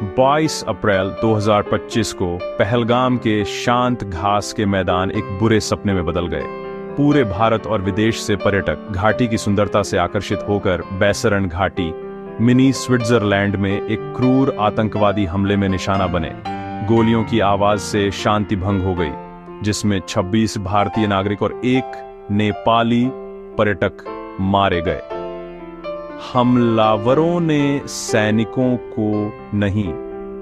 22 अप्रैल 2025 को पहलगाम के शांत घास के मैदान एक बुरे सपने में बदल गए। पूरे भारत और विदेश से पर्यटक घाटी की सुंदरता से आकर्षित होकर बैसरन घाटी, मिनी स्विट्जरलैंड में एक क्रूर आतंकवादी हमले में निशाना बने। गोलियों की आवाज से शांति भंग हो गई, जिसमें 26 भारतीय नागरिक और एक नेपाली पर्यटक मारे गए। हमलावरों ने सैनिकों को नहीं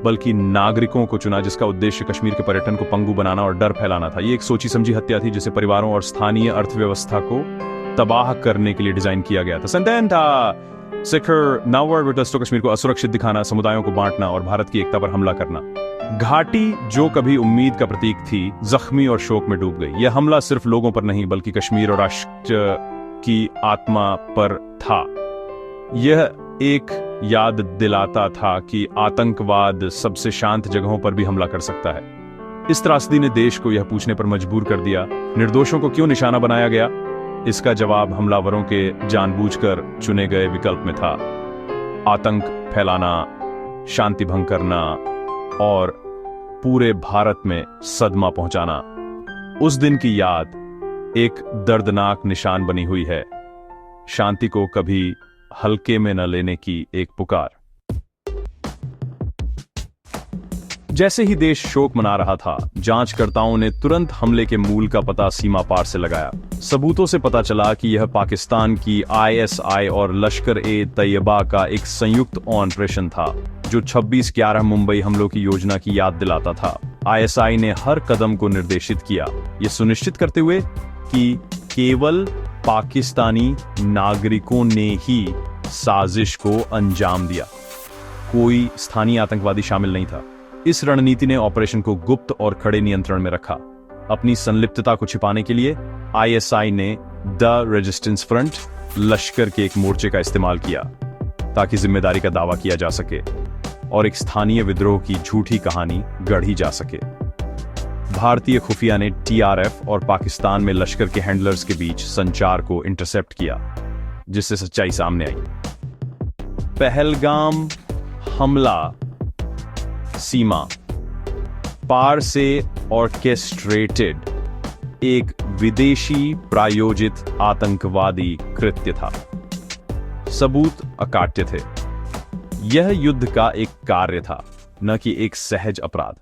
बल्कि नागरिकों को चुना, जिसका उद्देश्य कश्मीर के पर्यटन को पंगु बनाना और डर फैलाना था। ये एक सोची समझी हत्या थी जिसे परिवारों और स्थानीय अर्थव्यवस्था को तबाह करने के लिए डिजाइन किया गया था। संदेह था शिखर नावर विटस तो कश्मीर को असुरक्षित दिखाना, समुदायों को बांटना और भारत की एकता पर हमला करना। घाटी जो कभी उम्मीद का प्रतीक थी, जख्मी और शोक में डूब गई। यह हमला सिर्फ लोगों पर नहीं बल्कि कश्मीर और राष्ट्र की आत्मा पर था। यह एक याद दिलाता था कि आतंकवाद सबसे शांत जगहों पर भी हमला कर सकता है। इस त्रासदी ने देश को यह पूछने पर मजबूर कर दिया, निर्दोषों को क्यों निशाना बनाया गया? इसका जवाब हमलावरों के जानबूझकर चुने गए विकल्प में था। आतंक फैलाना, शांति भंग करना और पूरे भारत में सदमा पहुंचाना। उस दिन की याद एक दर्दनाक निशान बनी हुई है। शांति को कभी हल्के में न लेने की एक पुकार। जैसे ही देश शोक मना रहा था, जांचकर्ताओं ने तुरंत हमले के मूल का पता सीमा पार से लगाया। सबूतों से पता चला कि यह पाकिस्तान की ISI और लश्कर-ए-तैयबा का एक संयुक्त ऑपरेशन था, जो 26/11 मुंबई हमलों की योजना की याद दिलाता था। ISI ने हर कदम को निर्देशित किया, ये सुनिश्चित करते हुए कि केवल पाकिस्तानी नागरिकों ने ही साजिश को अंजाम दिया। कोई स्थानीय आतंकवादी शामिल नहीं था। इस रणनीति ने ऑपरेशन को गुप्त और कड़े नियंत्रण में रखा। अपनी संलिप्तता को छिपाने के लिए ISI ने द रेजिस्टेंस फ्रंट, लश्कर के एक मोर्चे का इस्तेमाल किया ताकि जिम्मेदारी का दावा किया जा सके और एक स्थानीय विद्रोह की झूठी कहानी गढ़ी जा सके। भारतीय खुफिया ने TRF और पाकिस्तान में लश्कर के हैंडलर्स के बीच संचार को इंटरसेप्ट किया, जिससे सच्चाई सामने आई। पहलगाम हमला सीमा पार से ऑर्केस्ट्रेटेड एक विदेशी प्रायोजित आतंकवादी कृत्य था। सबूत अकाट्य थे। यह युद्ध का एक कार्य था, न कि एक सहज अपराध।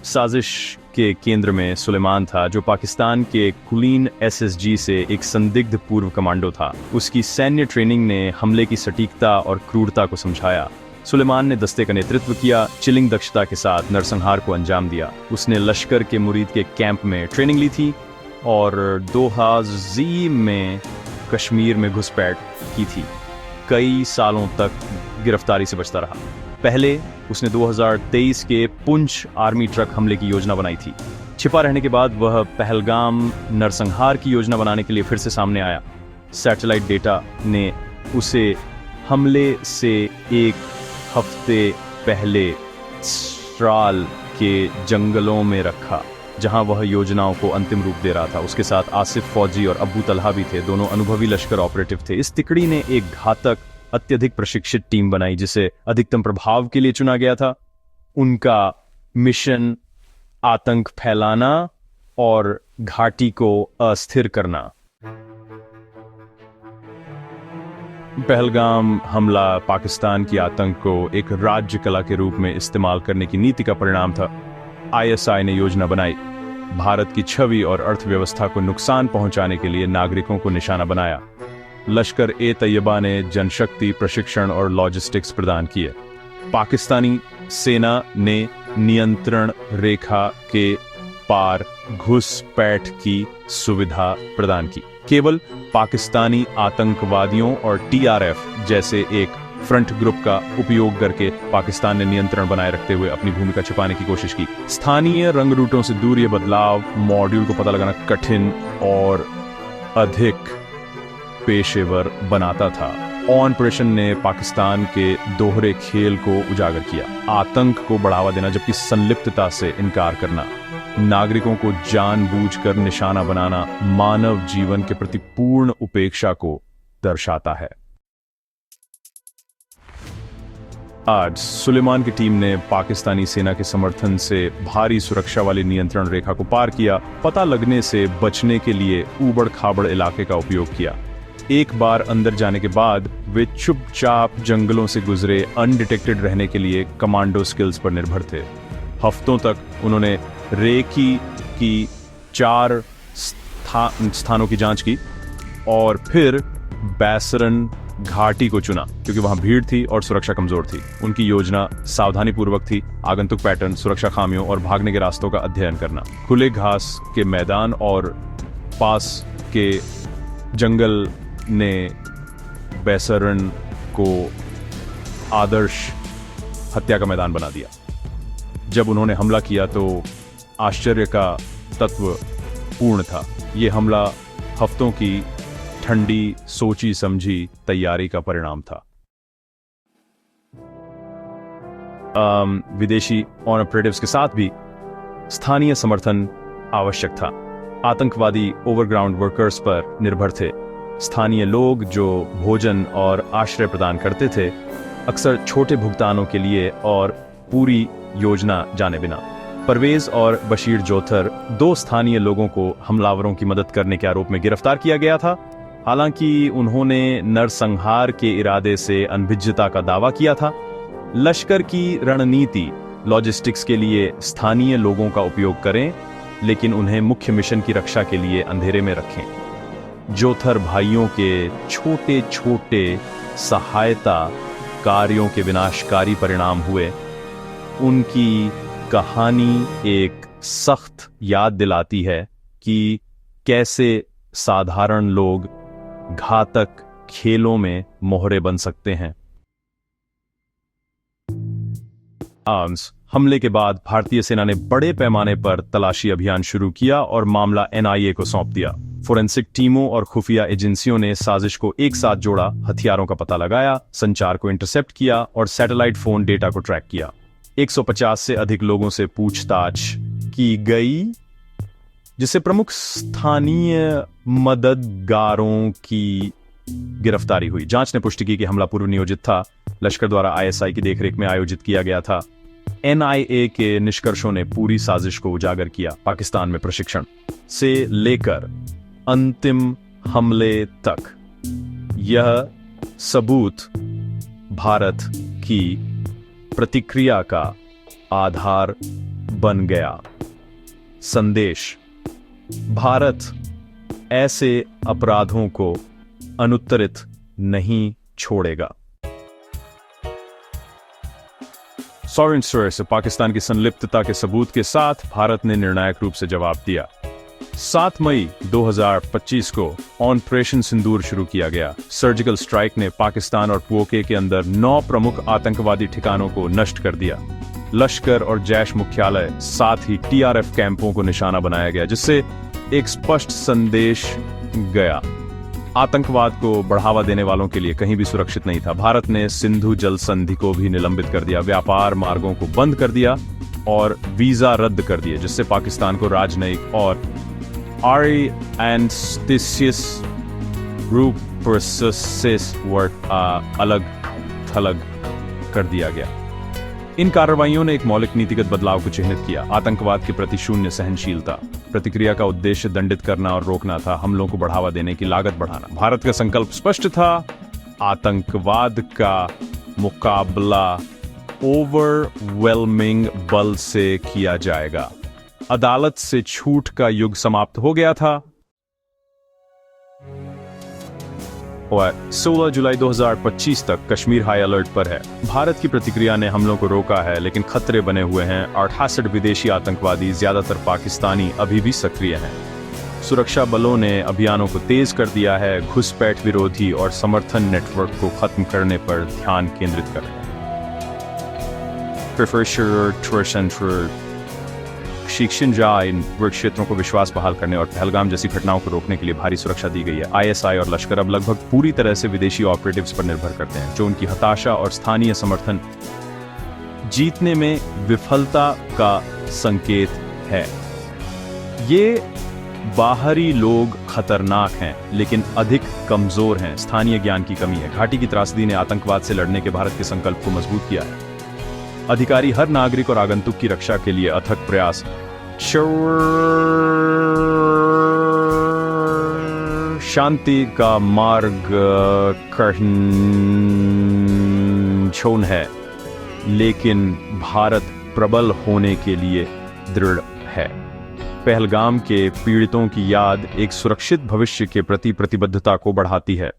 साजिश के केंद्र में सुलेमान था, जो पाकिस्तान के कुलीन SSG से एक संदिग्ध पूर्व कमांडो था। उसकी सैन्य ट्रेनिंग ने हमले की सटीकता और क्रूरता को समझाया। सुलेमान ने दस्ते का नेतृत्व किया, चिलिंग दक्षता के साथ नरसंहार को अंजाम दिया। उसने लश्कर के मुरीद के कैंप में ट्रेनिंग ली थी और दोहाज़ी में कश्मीर में घुसपैठ की थी। कई सालों तक गिरफ्तारी से बचता रहा। पहले उसने 2023 के पुंछ आर्मी ट्रक हमले की योजना बनाई थी। छिपा रहने के बाद वह पहलगाम नरसंहार की योजना बनाने के लिए फिर से सामने आया। सैटेलाइट डेटा ने उसे हमले से एक हफ्ते पहले स्ट्राल के जंगलों में रखा, जहां वह योजनाओं को अंतिम रूप दे रहा था। उसके साथ आसिफ फौजी और अबू तलहा भी थे, दोनों अनुभवी लश्कर ऑपरेटिव थे। इस तिकड़ी ने एक घातक, अत्यधिक प्रशिक्षित टीम बनाई, जिसे अधिकतम प्रभाव के लिए चुना गया था। उनका मिशन आतंक फैलाना और घाटी को अस्थिर करना। पहलगाम हमला पाकिस्तान की आतंक को एक राज्य कला के रूप में इस्तेमाल करने की नीति का परिणाम था। ISI ने योजना बनाई, भारत की छवि और अर्थव्यवस्था को नुकसान पहुंचाने के लिए नागरिकों को निशाना बनाया। लश्कर-ए-तैयबा ने जनशक्ति, प्रशिक्षण और लॉजिस्टिक्स प्रदान किए। पाकिस्तानी सेना ने नियंत्रण रेखा के पार घुसपैठ की सुविधा प्रदान की। केवल पाकिस्तानी आतंकवादियों और TRF जैसे एक फ्रंट ग्रुप का उपयोग करके पाकिस्तान ने नियंत्रण बनाए रखते हुए अपनी भूमिका छिपाने की कोशिश की। स्थानीय रंग रूटों से दूर ये बदलाव मॉड्यूल को पता लगाना कठिन और अधिक पेशेवर बनाता था। ऑपरेशन ने पाकिस्तान के दोहरे खेल को उजागर किया, आतंक को बढ़ावा देना जबकि संलिप्तता से इनकार करना। नागरिकों को जानबूझकर निशाना बनाना मानव जीवन के प्रति पूर्ण उपेक्षा को दर्शाता है। आज सुलेमान की टीम ने पाकिस्तानी सेना के समर्थन से भारी सुरक्षा वाली नियंत्रण रेखा को पार किया। पता लगने से बचने के लिए ऊबड़ खाबड़ इलाके का उपयोग किया। एक बार अंदर जाने के बाद वे चुपचाप जंगलों से गुजरे, अनडिटेक्टेड रहने के लिए कमांडो स्किल्स पर निर्भर थे। हफ्तों तक उन्होंने रेकी की 4 स्थानों की जांच की और फिर बैसरन घाटी को चुना क्योंकि वहां भीड़ थी और सुरक्षा कमजोर थी। उनकी योजना सावधानी पूर्वक थी, आगंतुक पैटर्न, सुरक्षा खामियों और भागने के रास्तों का अध्ययन करना। खुले घास के मैदान और पास के जंगल ने बैसरन को आदर्श हत्या का मैदान बना दिया। जब उन्होंने हमला किया तो आश्चर्य का तत्व पूर्ण था। ये हमला हफ्तों की ठंडी, सोची समझी तैयारी का परिणाम था। विदेशी ऑपरेटिव्स के साथ भी स्थानीय समर्थन आवश्यक था। आतंकवादी ओवरग्राउंड वर्कर्स पर निर्भर थे। स्थानीय लोग जो भोजन और आश्रय प्रदान करते थे, अक्सर छोटे भुगतानों के लिए और पूरी योजना जाने बिना। परवेज और बशीर जोथर, 2 स्थानीय लोगों को हमलावरों की मदद करने के आरोप में गिरफ्तार किया गया था। हालांकि उन्होंने नरसंहार के इरादे से अनभिज्ञता का दावा किया था। लश्कर की रणनीति लॉजिस्टिक्स के लिए स्थानीय लोगों का उपयोग करें, लेकिन उन्हें मुख्य मिशन की रक्षा के लिए अंधेरे में रखें। जोथर भाइयों के छोटे छोटे सहायता कार्यों के विनाशकारी परिणाम हुए। उनकी कहानी एक सख्त याद दिलाती है कि कैसे साधारण लोग घातक खेलों में मोहरे बन सकते हैं। आर्म्स हमले के बाद भारतीय सेना ने बड़े पैमाने पर तलाशी अभियान शुरू किया और मामला एनआईए को सौंप दिया। फोरेंसिक टीमों और खुफिया एजेंसियों ने साजिश को एक साथ जोड़ा, हथियारों का पता लगाया, संचार को इंटरसेप्ट किया और सैटेलाइट फोन डेटा को ट्रैक किया। 150 से अधिक लोगों से पूछताछ की गई, जिससे प्रमुख स्थानीय मददगारों की गिरफ्तारी हुई। जांच ने पुष्टि की कि हमला पूर्व नियोजित था, लश्कर द्वारा आईएसआई की देखरेख में आयोजित किया गया था। एनआईए के निष्कर्षों ने पूरी साजिश को उजागर किया। पाकिस्तान में प्रशिक्षण से लेकर अंतिम हमले तक यह सबूत भारत की प्रतिक्रिया का आधार बन गया। संदेश: भारत ऐसे अपराधों को अनुत्तरित नहीं छोड़ेगा। सॉवरेन स्टेट से पाकिस्तान की संलिप्तता के सबूत के साथ भारत ने निर्णायक रूप से जवाब दिया। 7 मई 2025 को ऑपरेशन सिंदूर शुरू किया गया। सर्जिकल स्ट्राइक ने पाकिस्तान और पीओके के अंदर 9 प्रमुख आतंकवादी ठिकानों को नष्ट कर दिया। लश्कर और जैश मुख्यालय, साथ ही टीआरएफ कैंपों को निशाना बनाया गया, जिससे एक स्पष्ट संदेश गया: आतंकवाद को बढ़ावा देने वालों के लिए कहीं भी सुरक्षित नहीं था। भारत ने सिंधु जल संधि को भी निलंबित कर दिया, व्यापार मार्गों को बंद कर दिया और वीजा रद्द कर दिए, जिससे पाकिस्तान को राजनयिक और अलग थलग कर दिया गया। इन कार्रवाइयों ने एक मौलिक नीतिगत बदलाव को चिह्नित किया: आतंकवाद के प्रति शून्य सहनशीलता। प्रतिक्रिया का उद्देश्य दंडित करना और रोकना था, हमलों को बढ़ावा देने की लागत बढ़ाना। भारत का संकल्प स्पष्ट था: आतंकवाद का मुकाबला ओवरवेलमिंग बल से किया जाएगा। अदालत से छूट का युग समाप्त हो गया था और 16 जुलाई 2025 तक कश्मीर हाई अलर्ट पर है। भारत की प्रतिक्रिया ने हमलों को रोका है, लेकिन खतरे बने हुए हैं। 68 विदेशी आतंकवादी, ज्यादातर पाकिस्तानी, अभी भी सक्रिय हैं। सुरक्षा बलों ने अभियानों को तेज कर दिया है, घुसपैठ विरोधी और समर्थन नेटवर्क को खत्म करने पर ध्यान केंद्रित कर रहे हैं। शिक्षिंजा इन क्षेत्रों को विश्वास बहाल करने और पहलगाम जैसी घटनाओं को रोकने के लिए भारी सुरक्षा दी गई है। आईएसआई और लश्कर अब लगभग पूरी तरह से विदेशी ऑपरेटिव्स पर निर्भर करते हैं, जो उनकी हताशा और स्थानीय समर्थन जीतने में विफलता का संकेत है। ये बाहरी लोग खतरनाक हैं लेकिन अधिक कमजोर हैं। स्थानीय ज्ञान की कमी है। घाटी की त्रासदी ने आतंकवाद से लड़ने के भारत के संकल्प को मजबूत किया है। अधिकारी हर नागरिक और आगंतुक की रक्षा के लिए अथक प्रयास। शांति का मार्ग कठिन है, लेकिन भारत प्रबल होने के लिए दृढ़ है। पहलगाम के पीड़ितों की याद एक सुरक्षित भविष्य के प्रति प्रतिबद्धता को बढ़ाती है।